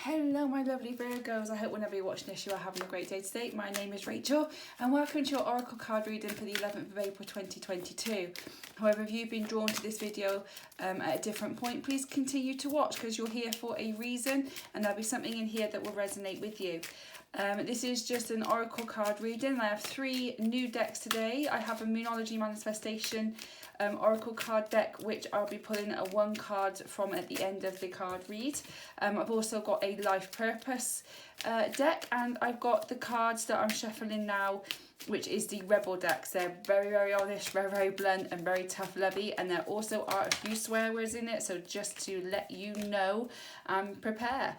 Hello my lovely Virgos, I hope whenever you're watching this you are having a great day today. My name is Rachel and welcome to your Oracle card reading for the 11th of April 2022. However, if you've been drawn to this video at a different point, please continue to watch because you're here for a reason and there'll be something in here that will resonate with you. This is just an Oracle card reading. I have 3 new decks today. I have a Moonology Manifestation Oracle card deck, which I'll be pulling a 1 card from at the end of the card read. I've also got a Life Purpose deck, and I've got the cards that I'm shuffling now, which is the Rebel decks. They're very, very honest, very, very blunt and very tough lovey, and there also are a few swear words in it, so just to let you know and prepare.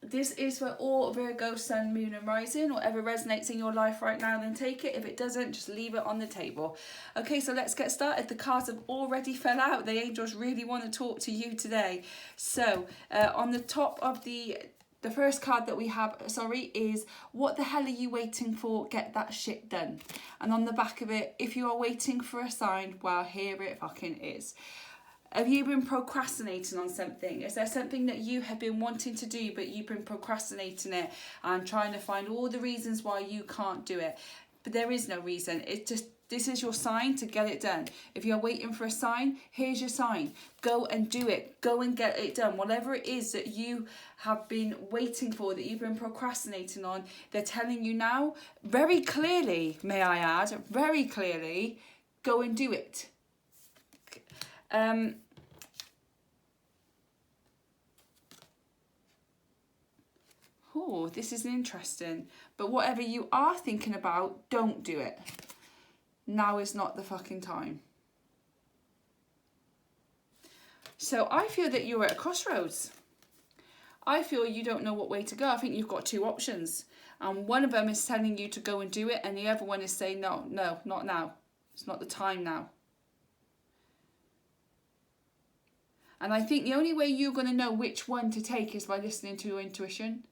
This is for all Virgo, Sun, Moon and Rising. Whatever resonates in your life right now, then take it. If it doesn't, just leave it on the table. Okay, so let's get started. The cards have already fell out. The angels really want to talk to you today. So on the top of the first card that we have, is what the hell are you waiting for? Get that shit done. And on the back of it, if you are waiting for a sign, well, here it fucking is. Have you been procrastinating on something? Is there something that you have been wanting to do but you've been procrastinating it and trying to find all the reasons why you can't do it? But there is no reason. It's just, this is your sign to get it done. If you're waiting for a sign, here's your sign. Go and do it. Go and get it done. Whatever it is that you have been waiting for, that you've been procrastinating on, they're telling you now, very clearly, may I add, very clearly, go and do it. Oh, this is interesting. But whatever you are thinking about, don't do it. Now is not the fucking time. So I feel that you're at a crossroads. I feel you don't know what way to go. I think you've got 2 options. And one of them is telling you to go and do it. And the other one is saying, no, not now. It's not the time now. And I think the only way you're going to know which one to take is by listening to your intuition.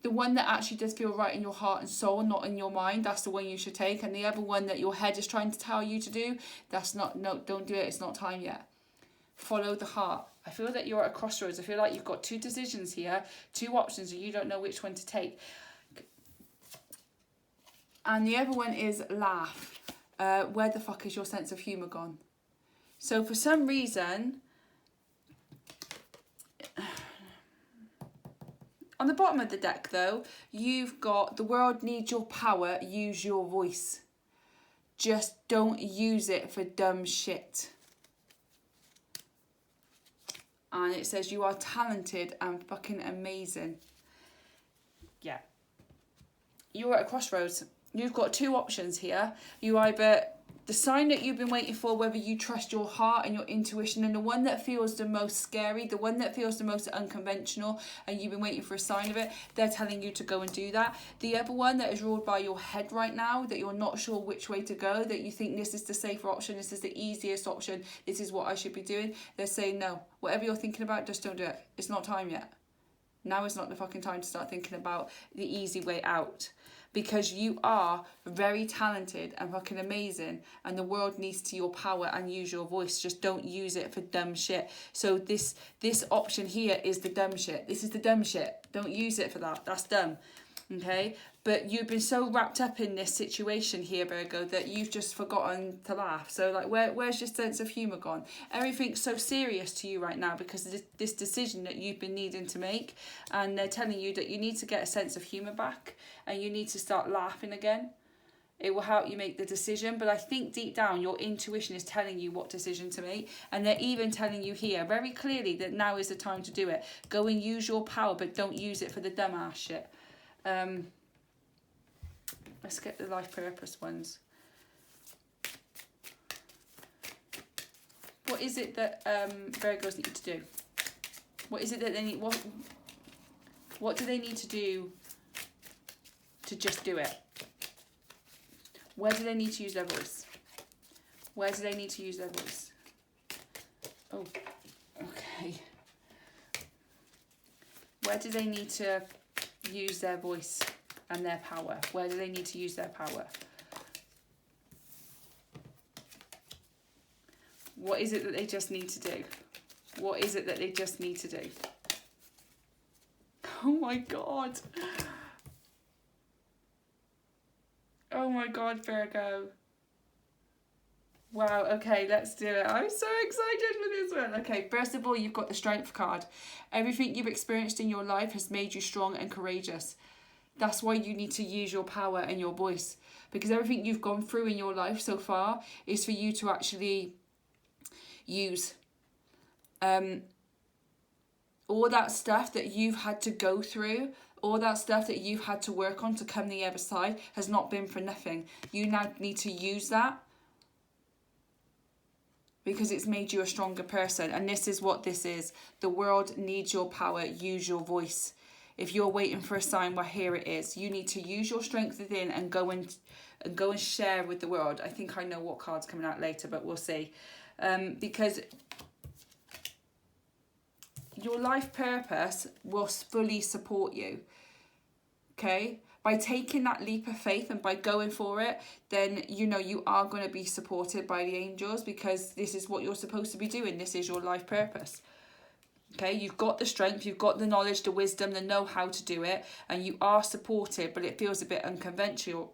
The one that actually does feel right in your heart and soul, not in your mind, that's the one you should take. And the other one that your head is trying to tell you to do, that's not, no, don't do it, it's not time yet. Follow the heart. I feel that you're at a crossroads. I feel like you've got 2 decisions here, 2 options, and you don't know which one to take. And the other one is laugh. Where the fuck is your sense of humour gone? So for some reason, on the bottom of the deck though, you've got the world needs your power, use your voice. Just don't use it for dumb shit. And it says you are talented and fucking amazing. Yeah. You're at a crossroads. You've got 2 options here. You either, the sign that you've been waiting for, whether you trust your heart and your intuition, and the one that feels the most scary, the one that feels the most unconventional, and you've been waiting for a sign of it, they're telling you to go and do that. The other one that is ruled by your head right now, that you're not sure which way to go, that you think this is the safer option, this is the easiest option, this is what I should be doing, they're saying no. Whatever you're thinking about, just don't do it. It's not time yet. Now is not the fucking time to start thinking about the easy way out. Because you are very talented and fucking amazing, and the world needs to your power and use your voice. Just don't use it for dumb shit. So this option here is the dumb shit. This is the dumb shit. Don't use it for that. That's dumb. Okay? But you've been so wrapped up in this situation here, Virgo, that you've just forgotten to laugh. So like, where's your sense of humour gone? Everything's so serious to you right now because of this decision that you've been needing to make. And they're telling you that you need to get a sense of humour back and you need to start laughing again. It will help you make the decision. But I think deep down, your intuition is telling you what decision to make. And they're even telling you here very clearly that now is the time to do it. Go and use your power, but don't use it for the dumbass shit. Let's get the life purpose ones. What is it that Virgos need to do? What is it that they need? What do they need to do to just do it? Where do they need to use their voice? Where do they need to use their voice? Oh, okay. Where do they need to use their voice and their power? Where do they need to use their power? What is it that they just need to do? What is it that they just need to do? Oh my God. Oh my God, Virgo. Wow, okay, let's do it. I'm so excited for this one. Okay, first of all, you've got the Strength card. Everything you've experienced in your life has made you strong and courageous. That's why you need to use your power and your voice. Because everything you've gone through in your life so far is for you to actually use. All that stuff that you've had to go through, all that stuff that you've had to work on to come the other side has not been for nothing. You now need to use that because it's made you a stronger person. And this is what this is. The world needs your power. Use your voice. If you're waiting for a sign, well, here it is. You need to use your strength within and go and share with the world. I think I know what card's coming out later, but we'll see. Because your life purpose will fully support you. Okay? By taking that leap of faith and by going for it, then you know you are going to be supported by the angels, because this is what you're supposed to be doing. This is your life purpose. Okay, you've got the strength, you've got the knowledge, the wisdom, the know-how to do it, and you are supported, but it feels a bit unconventional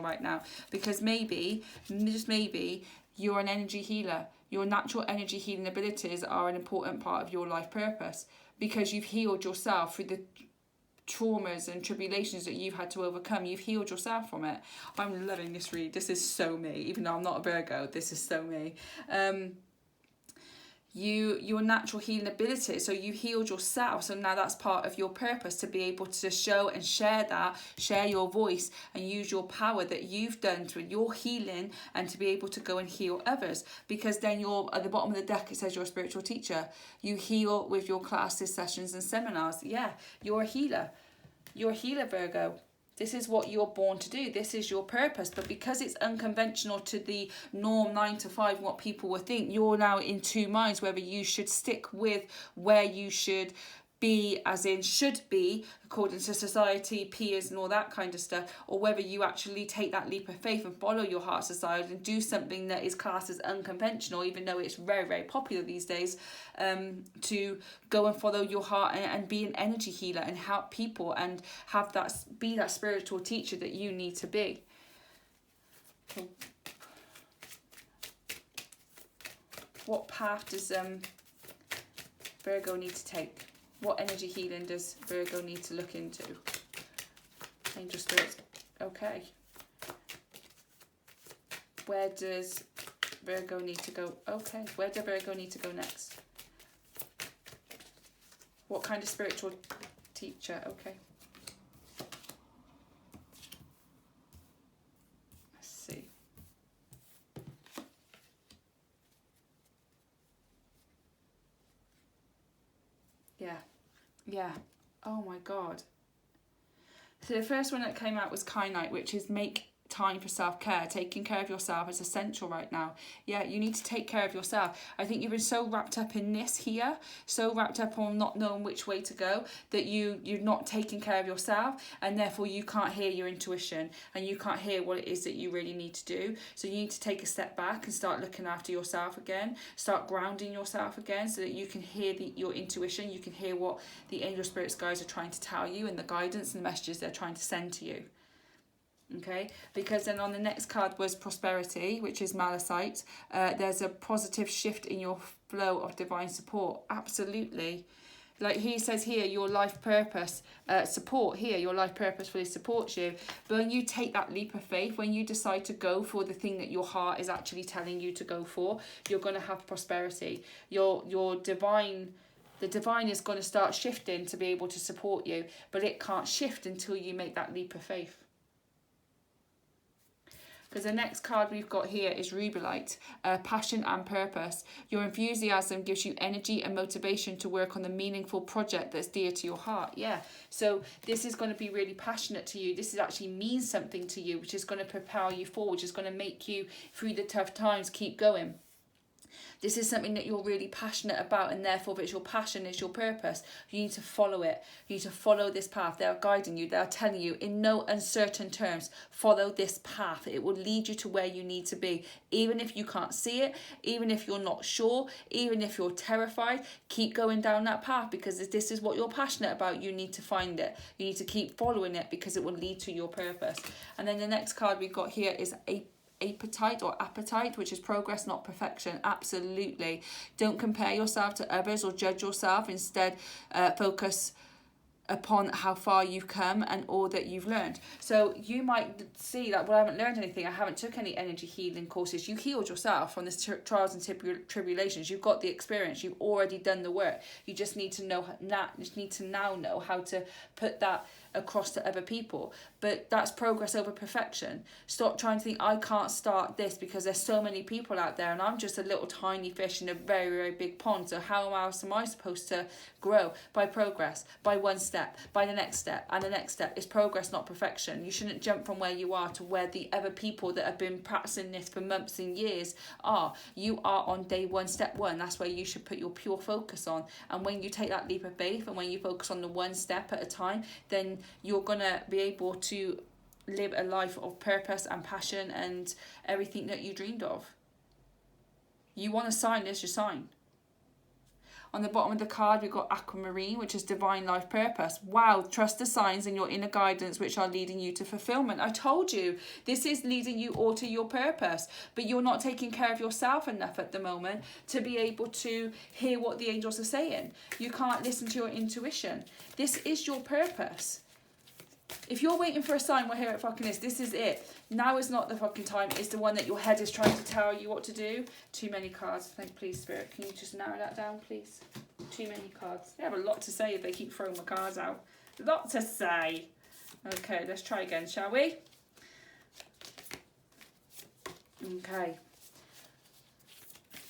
right now, because maybe, just maybe, you're an energy healer. Your natural energy healing abilities are an important part of your life purpose, because you've healed yourself through the traumas and tribulations that you've had to overcome. You've healed yourself from it. I'm loving this read. This is so me. Even though I'm not a Virgo, this is so me. Your natural healing ability, so you healed yourself, so now that's part of your purpose, to be able to show and share your voice and use your power that you've done through your healing, and to be able to go and heal others, because then you're at the bottom of the deck, it says you're a spiritual teacher. You heal with your classes, sessions and seminars. Yeah, you're a healer. You're a healer, Virgo. This is what you're born to do. This is your purpose. But because it's unconventional to the norm 9 to 5, what people will think, you're now in two minds whether you should stick with where you should be, as in should be, according to society, peers and all that kind of stuff, or whether you actually take that leap of faith and follow your heart's desire and do something that is classed as unconventional, even though it's very, very popular these days, to go and follow your heart and be an energy healer and help people and have that, be that spiritual teacher that you need to be. What path does Virgo need to take? What energy healing does Virgo need to look into? Angel spirits. Okay. Where does Virgo need to go? Okay. Where does Virgo need to go next? What kind of spiritual teacher? Okay. Let's see. Yeah. Oh my God. So the first one that came out was Kyanite, which is make time for self-care. Taking care of yourself is essential right now. Yeah, you need to take care of yourself. I think you've been so wrapped up in this here, so wrapped up on not knowing which way to go, that you're not taking care of yourself, and therefore you can't hear your intuition and you can't hear what it is that you really need to do. So you need to take a step back and start looking after yourself again, start grounding yourself again, so that you can hear your intuition, you can hear what the angel spirits guides are trying to tell you and the guidance and the messages they're trying to send to you. Okay, because then on the next card was prosperity, which is Malachite. There's a positive shift in your flow of divine support. Absolutely. Like he says here, your life purpose support here, your life purpose really supports you. But when you take that leap of faith, when you decide to go for the thing that your heart is actually telling you to go for, you're going to have prosperity. Your divine... The divine is going to start shifting to be able to support you, but it can't shift until you make that leap of faith. Because the next card we've got here is Rubelite, passion and purpose. Your enthusiasm gives you energy and motivation to work on the meaningful project that's dear to your heart. Yeah, so this is going to be really passionate to you. This is actually means something to you, which is going to propel you forward, which is going to make you, through the tough times, keep going. This is something that you're really passionate about, and therefore if it's your passion, it's your purpose, you need to follow it. You need to follow this path. They are guiding you. They are telling you in no uncertain terms, follow this path. It will lead you to where you need to be. Even if you can't see it, even if you're not sure, even if you're terrified, keep going down that path, because if this is what you're passionate about, you need to find it. You need to keep following it, because it will lead to your purpose. And then the next card we've got here is appetite, which is progress, not perfection. Absolutely. Don't compare yourself to others or judge yourself. Instead, focus upon how far you've come and all that you've learned. So you might see that, well, I haven't learned anything. I haven't took any energy healing courses. You healed yourself from this trials and tribulations. You've got the experience. You've already done the work. You just need to know now know how to put that across to other people. But that's progress over perfection. Stop trying to think, I can't start this because there's so many people out there and I'm just a little tiny fish in a very, very big pond. So how else am I supposed to grow? By progress, by one step, by the next step, and the next step. Is progress, not perfection. You shouldn't jump from where you are to where the other people that have been practicing this for months and years are. You are on day one, step one. That's where you should put your pure focus on. And when you take that leap of faith and when you focus on the one step at a time, then you're going to be able to live a life of purpose and passion and everything that you dreamed of. You want a sign, there's your sign. On the bottom of the card, we've got aquamarine, which is divine life purpose. Wow, trust the signs and your inner guidance, which are leading you to fulfillment. I told you, this is leading you all to your purpose, but you're not taking care of yourself enough at the moment to be able to hear what the angels are saying. You can't listen to your intuition. This is your purpose. If you're waiting for a sign, well, here it fucking is. This is it. Now is not the fucking time. It's the one that your head is trying to tell you what to do. Too many cards. Please, Spirit, can you just narrow that down, please? Too many cards. They have a lot to say if they keep throwing my cards out. A lot to say. Okay, let's try again, shall we? Okay.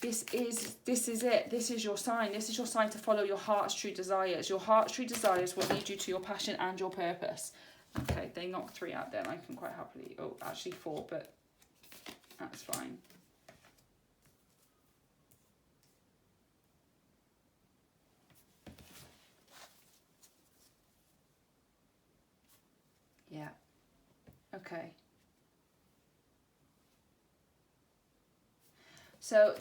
This is it. This is your sign. This is your sign to follow your heart's true desires. Your heart's true desires will lead you to your passion and your purpose. Okay, they knocked 3 out there. I can quite happily... Oh, actually 4, but that's fine. Yeah. Okay. So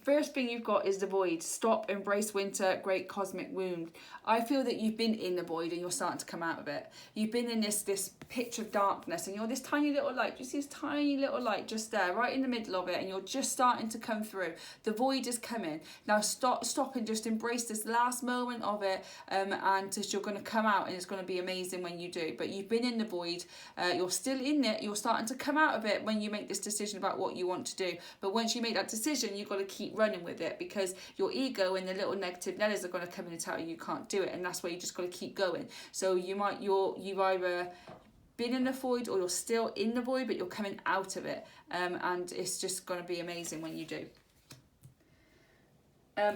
first thing you've got is the void. Stop, embrace winter, great cosmic wound. I feel that you've been in the void and you're starting to come out of it. You've been in this pitch of darkness and you're this tiny little light. You see this tiny little light just there, right in the middle of it, and you're just starting to come through. The void is coming. Now stop and just embrace this last moment of it, and just you're going to come out and it's going to be amazing when you do. But you've been in the void. You're still in it. You're starting to come out of it when you make this decision about what you want to do. But once you make that decision, you've got to keep running with it, because your ego and the little negative Nellies are going to come in and tell you can't do it, and that's where you just got to keep going. So you've either been in the void or you're still in the void, but you're coming out of it, and it's just going to be amazing when you do.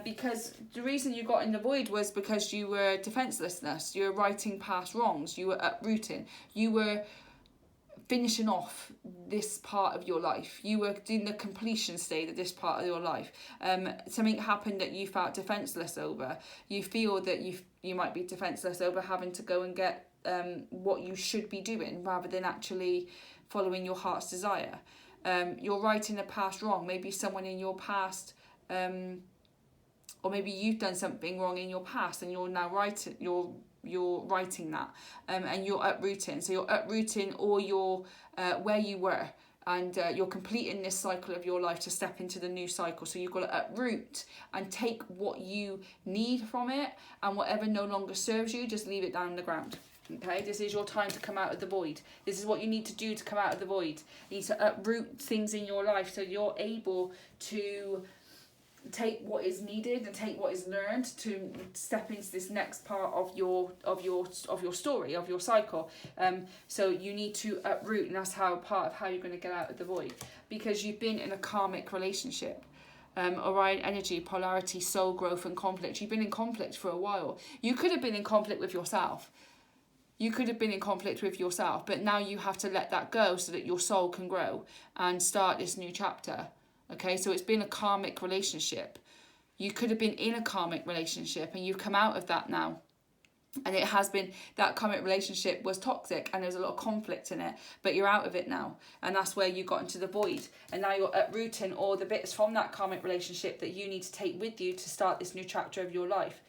Because the reason you got in the void was because you were defenselessness, you were righting past wrongs, you were uprooting, you were finishing off this part of your life. You were in the completion state of this part of your life. Something happened that you felt defenseless over. You feel that you might be defenseless over having to go and get what you should be doing rather than actually following your heart's desire. You're righting a past wrong. Maybe someone in your past, or maybe you've done something wrong in your past and you're now you're writing that, and you're uprooting. So you're uprooting all your where you were, and you're completing this cycle of your life to step into the new cycle. So you've got to uproot and take what you need from it, and whatever no longer serves you, just leave it down on the ground. Okay, this is your time to come out of the void. This is what you need to do to come out of the void. You need to uproot things in your life so you're able to take what is needed and take what is learned to step into this next part of your story, of your cycle. So you need to uproot, and that's part of how you're going to get out of the void, because you've been in a karmic relationship. Orion energy, polarity, soul growth and conflict. You've been in conflict for a while. You could have been in conflict with yourself. But now you have to let that go so that your soul can grow and start this new chapter. Okay, so it's been a karmic relationship. You could have been in a karmic relationship and you've come out of that now. And it has been, that karmic relationship was toxic and there's a lot of conflict in it, but you're out of it now. And that's where you got into the void. And now you're uprooting all the bits from that karmic relationship that you need to take with you to start this new chapter of your life.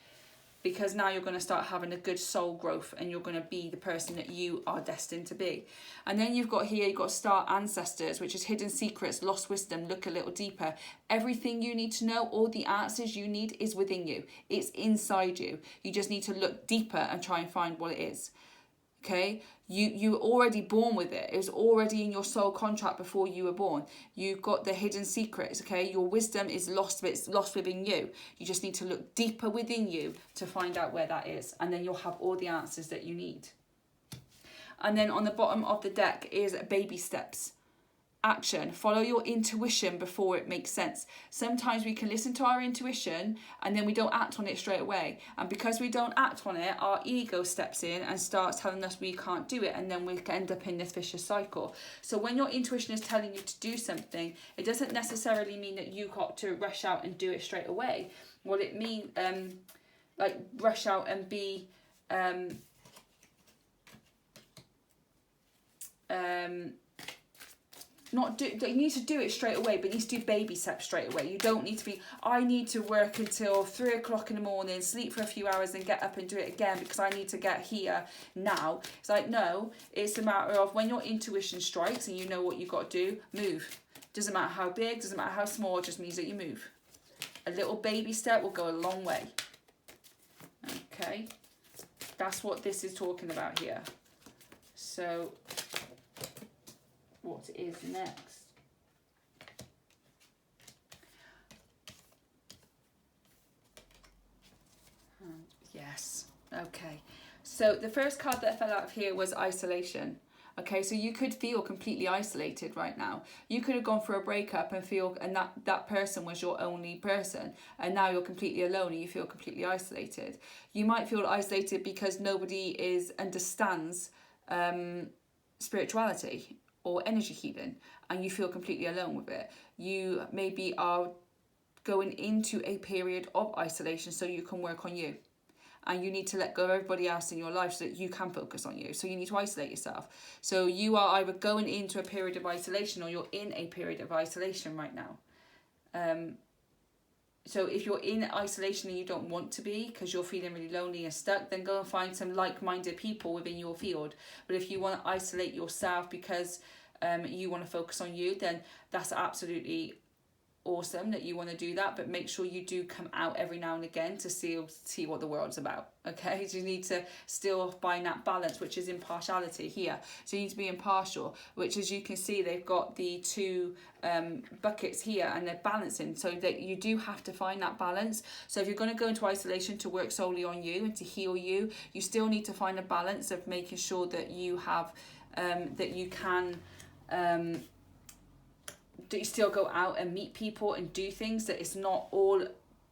Because now you're going to start having a good soul growth and you're going to be the person that you are destined to be. And then you've got here, you've got star ancestors, which is hidden secrets, lost wisdom, look a little deeper. Everything you need to know, all the answers you need is within you. It's inside you. You just need to look deeper and try and find what it is. Okay, you were already born with it. It was already in your soul contract before you were born. You've got the hidden secrets. Okay, your wisdom is lost, but it's lost within you. You just need to look deeper within you to find out where that is, and then you'll have all the answers that you need. And then on the bottom of the deck is baby steps. Action. Follow your intuition before it makes sense. Sometimes we can listen to our intuition and then we don't act on it straight away. And because we don't act on it, our ego steps in and starts telling us we can't do it. And then we end up in this vicious cycle. So when your intuition is telling you to do something, it doesn't necessarily mean that you got to rush out and do it straight away. What it means, like rush out and be... you need to do it straight away, but you need to do baby steps straight away. You don't need to be, I need to work until 3 o'clock in the morning, sleep for a few hours and get up and do it again because I need to get here now. It's like, no, it's a matter of when your intuition strikes and you know what you've got to do, move. Doesn't matter how big, doesn't matter how small, it just means that you move. A little baby step will go a long way. Okay, that's what this is talking about here. So... what is next? Yes, okay. So the first card that fell out of here was isolation. Okay, so you could feel completely isolated right now. You could have gone through a breakup and feel, and that person was your only person, and now you're completely alone and you feel completely isolated. You might feel isolated because nobody understands spirituality or energy healing, and you feel completely alone with it. You maybe are going into a period of isolation so you can work on you. And you need to let go of everybody else in your life so that you can focus on you. So you need to isolate yourself. So you are either going into a period of isolation or you're in a period of isolation right now. So if you're in isolation and you don't want to be because you're feeling really lonely and stuck, then go and find some like-minded people within your field. But if you want to isolate yourself because you want to focus on you, then that's absolutely awesome that you want to do that. But make sure you do come out every now and again to see what the world's about. Okay, so you need to still find that balance, which is impartiality here. So you need to be impartial, which, as you can see, they've got the two buckets here and they're balancing, so that you do have to find that balance. So if you're going to go into isolation to work solely on you and to heal you, you still need to find a balance of making sure that you have that you can that you still go out and meet people and do things, that it's not all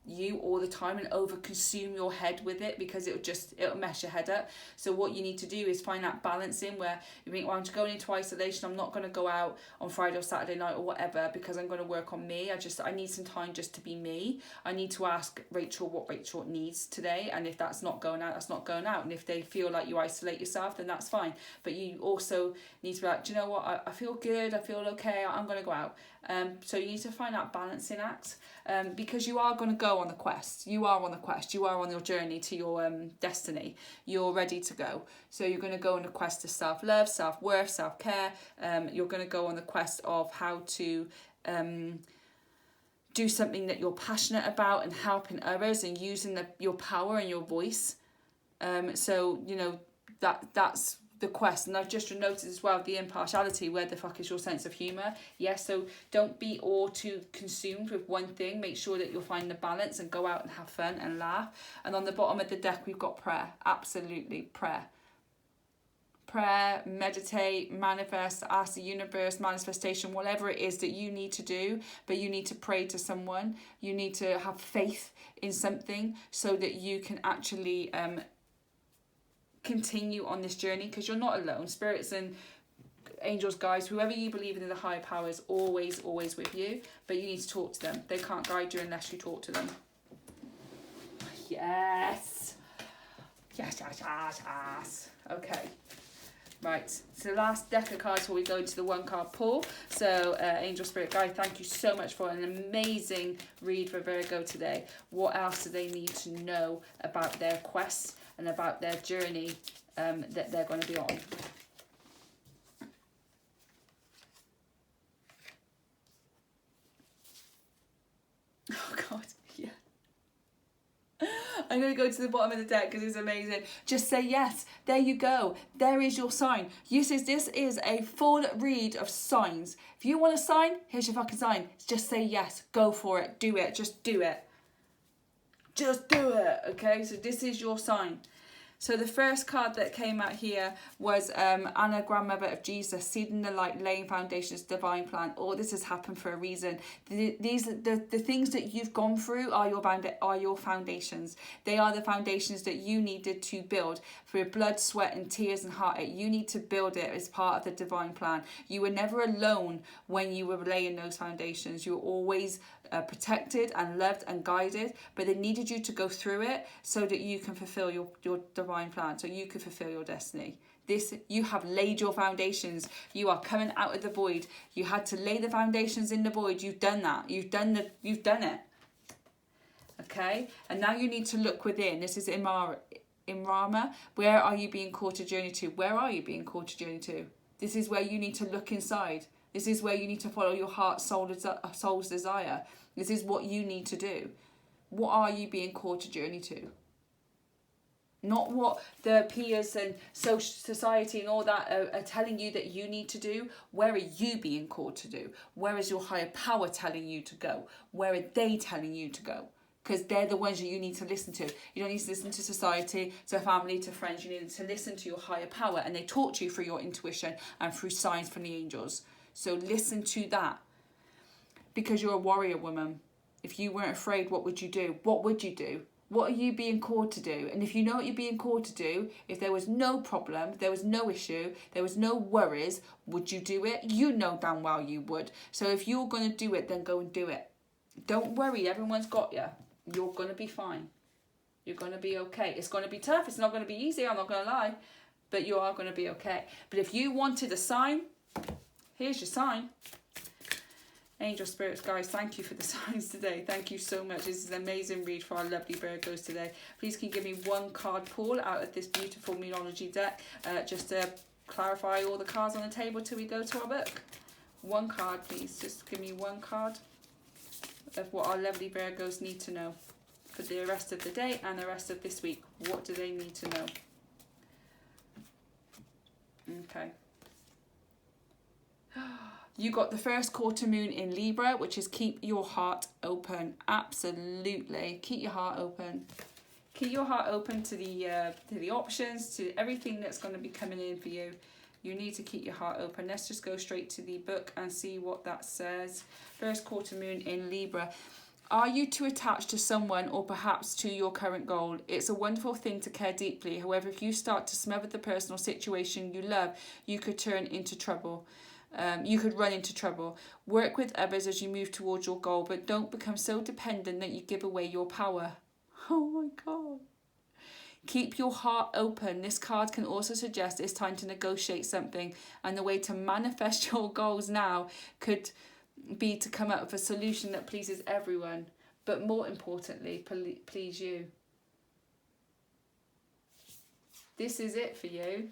you all the time and over consume your head with it, because it'll mess your head up. So what you need to do is find that balance in where you think, well, I'm going into isolation, I'm not going to go out on Friday or Saturday night or whatever because I'm going to work on me. I need some time just to be me. I need to ask Rachel what Rachel needs today, and if that's not going out, that's not going out. And if they feel like you isolate yourself, then that's fine. But you also need to be like, do you know what, I feel good, I feel okay, I'm going to go out. So you need to find that balancing act, because you are going to go on the quest. You are on the quest. You are on your journey to your destiny. You're ready to go. So you're going to go on a quest to self-love, self-worth, self-care. You're going to go on the quest of how to do something that you're passionate about and helping others and using your power and your voice. So, you know, that's the quest. And I've just noticed as well the impartiality. Where the fuck is your sense of humour? Yes, so don't be all too consumed with one thing. Make sure that you'll find the balance and go out and have fun and laugh. And on the bottom of the deck we've got prayer. Absolutely, prayer. Prayer, meditate, manifest, ask the universe, manifestation, whatever it is that you need to do. But you need to pray to someone. You need to have faith in something so that you can actually continue on this journey, because you're not alone. Spirits and angels, guys, whoever you believe in the higher power is always, always with you. But you need to talk to them. They can't guide you unless you talk to them. Yes. Yes, yes, yes, yes. Okay. Right, so the last deck of cards before we go into the one card pull. So, Angel Spirit Guide, thank you so much for an amazing read for Virgo today. What else do they need to know about their quest and about their journey that they're going to be on? Oh, God. I'm going to go to the bottom of the deck because it's amazing. Just say yes. There you go. There is your sign. This is a full read of signs. If you want a sign, here's your fucking sign. Just say yes. Go for it. Do it. Just do it. Just do it. Okay, so this is your sign. So the first card that came out here was Anna, grandmother of Jesus, seeding the light, laying foundations, divine plan. All this has happened for a reason. The things that you've gone through are your foundations. They are the foundations that you needed to build through blood, sweat, and tears and heartache. You need to build it as part of the divine plan. You were never alone when you were laying those foundations. You were always protected and loved and guided, but they needed you to go through it so that you can fulfill your divine plan, so you can fulfill your destiny. You have laid your foundations. You are coming out of the void. You had to lay the foundations in the void. You've done that. You've done it. Okay, and now you need to look within. This is Imrama. Where are you being called to journey to? Where are you being called to journey to? This is where you need to look inside. This is where you need to follow your heart, soul's desire. This is what you need to do. What are you being called to journey to? Not what the peers and social society and all that are telling you that you need to do. Where are you being called to do? Where is your higher power telling you to go? Where are they telling you to go? Because they're the ones that you need to listen to. You don't need to listen to society, to family, to friends. You need to listen to your higher power. And they talk to you through your intuition and through signs from the angels. So listen to that. Because you're a warrior woman. If you weren't afraid, what would you do? What would you do? What are you being called to do? And if you know what you're being called to do, if there was no problem, there was no issue, there was no worries, would you do it? You know damn well you would. So if you're going to do it, then go and do it. Don't worry, everyone's got you. You're going to be fine. You're going to be okay. It's going to be tough. It's not going to be easy, I'm not going to lie. But you are going to be okay. But if you wanted a sign, here's your sign. Angel Spirits, guys, thank you for the signs today. Thank you so much. This is an amazing read for our lovely Virgos today. Please can you give me one card pull out of this beautiful Moonology deck, just to clarify all the cards on the table till we go to our book. One card, please. Just give me one card of what our lovely Virgos need to know for the rest of the day and the rest of this week. What do they need to know? Okay. You got the first quarter moon in Libra, which is keep your heart open. Absolutely. Keep your heart open. Keep your heart open to the options, to everything that's going to be coming in for you. You need to keep your heart open. Let's just go straight to the book and see what that says. First quarter moon in Libra. Are you too attached to someone or perhaps to your current goal? It's a wonderful thing to care deeply. However, if you start to smother the personal situation you love, you could turn into trouble. You could run into trouble. Work with others as you move towards your goal, but don't become so dependent that you give away your power. Oh my God. Keep your heart open. This card can also suggest it's time to negotiate something, and the way to manifest your goals now could be to come up with a solution that pleases everyone, but more importantly, please you. This is it for you.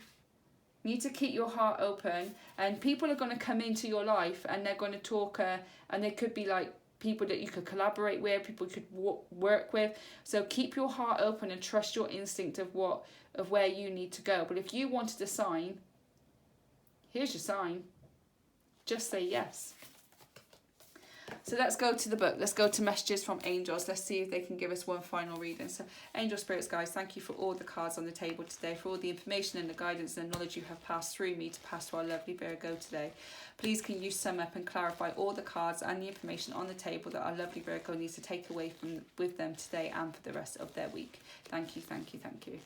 You need to keep your heart open, and people are going to come into your life and they're going to talk, and they could be like people that you could collaborate with, people you could work with. So keep your heart open and trust your instinct of where you need to go. But if you wanted a sign, here's your sign. Just say yes. So let's go to the book. Let's go to messages from angels. Let's see if they can give us one final reading. So angel spirits, guys, thank you for all the cards on the table today, for all the information and the guidance and the knowledge you have passed through me to pass to our lovely Virgo today. Please can you sum up and clarify all the cards and the information on the table that our lovely Virgo needs to take away with them today and for the rest of their week. Thank you, thank you, thank you.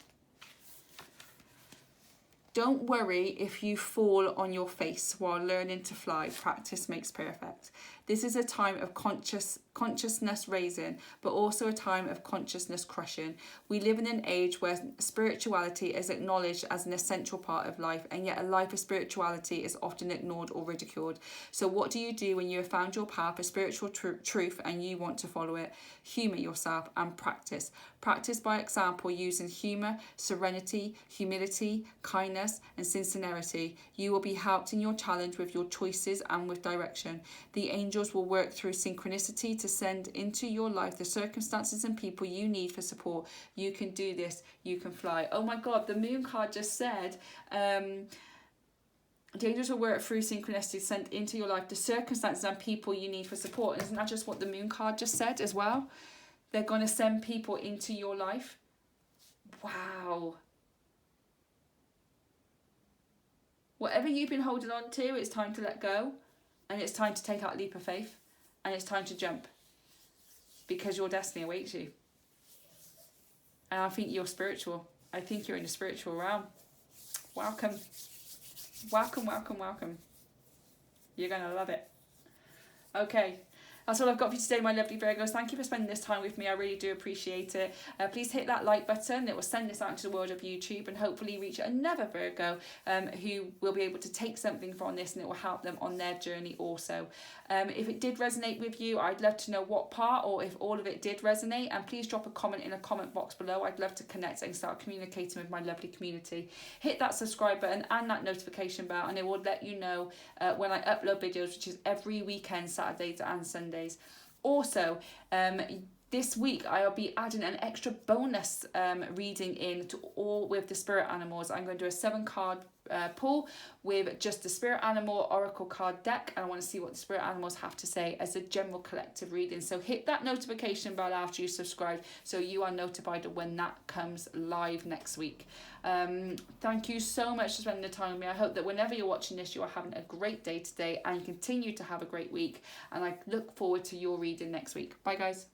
Don't worry if you fall on your face while learning to fly. Practice makes perfect. This is a time of consciousness raising, but also a time of consciousness crushing. We live in an age where spirituality is acknowledged as an essential part of life, and yet a life of spirituality is often ignored or ridiculed. So what do you do when you have found your path of spiritual truth and you want to follow it? Humour yourself and practice. Practice by example using humour, serenity, humility, kindness and sincerity. You will be helped in your challenge with your choices and with direction. The angels will work through synchronicity to send into your life the circumstances and people you need for support. You can do this. You can fly. Oh my God, the moon card just said, the angels will work through synchronicity to send into your life the circumstances and people you need for support. And isn't that just what the moon card just said as well? They're going to send people into your life. Wow. Whatever you've been holding on to, it's time to let go. And it's time to take that leap of faith. And it's time to jump. Because your destiny awaits you. And I think you're spiritual. I think you're in the spiritual realm. Welcome. Welcome, welcome, welcome. You're going to love it. Okay. That's all I've got for you today, my lovely Virgos. Thank you for spending this time with me. I really do appreciate it. Please hit that like button. It will send this out into the world of YouTube and hopefully reach another Virgo who will be able to take something from this, and it will help them on their journey also. If it did resonate with you, I'd love to know what part or if all of it did resonate. And please drop a comment in a comment box below. I'd love to connect and start communicating with my lovely community. Hit that subscribe button and that notification bell, and it will let you know when I upload videos, which is every weekend, Saturdays and Sundays. Also, this week I'll be adding an extra bonus reading in to all with the spirit animals. I'm going to do a 7-card pull with just the spirit animal oracle card deck, and I want to see what the spirit animals have to say as a general collective reading. So hit that notification bell after you subscribe so you are notified when that comes live next week. Thank you so much for spending the time with me. I hope that whenever you're watching this, you are having a great day today and continue to have a great week, and I look forward to your reading next week. Bye guys.